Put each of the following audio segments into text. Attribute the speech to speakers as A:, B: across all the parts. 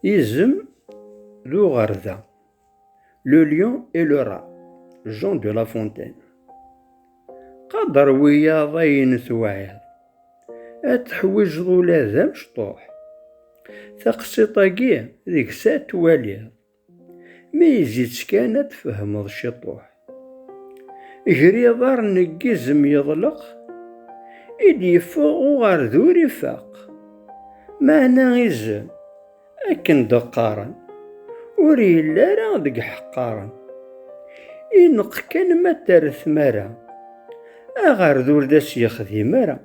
A: Isem Lougarda, le lion et le rat, Jean de La Fontaine. قدر ويا ضين توعيض أتحوج ظولا ذا مشطوح تقسيطاقيه ذيك سات واليض ما يزيدش كانت تفهمض شطوح جري ضار نقزم يضلق إدي يفوق غار ذور يفاق معنا غيزم أكن دقارا وري لارا دق حقارا إنق كان ما ترث مرا أغار ذور داس يخذي مرا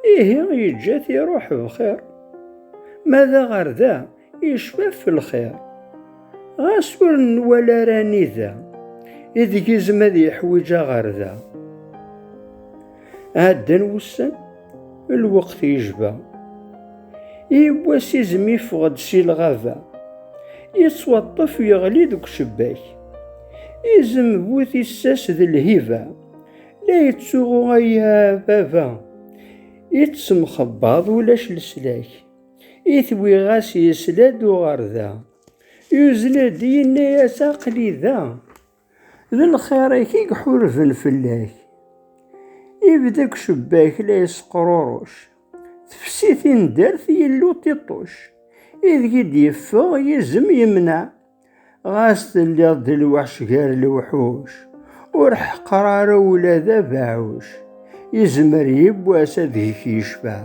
A: إيه يجات يروح بخير ماذا غار ذا يشفى في الخير غاسور ولا راني ذا إذ يزم ذي حويجا غار ذا عدن وسن الوقت يجبى يبواس يزم يفغد سي الغابة يتوطف يغلي دوك شباك يزم بوث الساس ذي الهيبة لا يتسوغو غيا بابا يتسمخباض ولاش لسلاك يثوي غاس يسلاد وغرذا يزلاد ينا يساقلي ذا ذا الخير كي حورفن فلاك يبداك شباك لا يسقروروش تفسيثين دارت يلو تيطوش إذ قد يفغ يزم يمنع غاس تليض الوحش غير الوحوش ورح قرار ولا ذا باعوش يزمر يبواس ذيك يشفى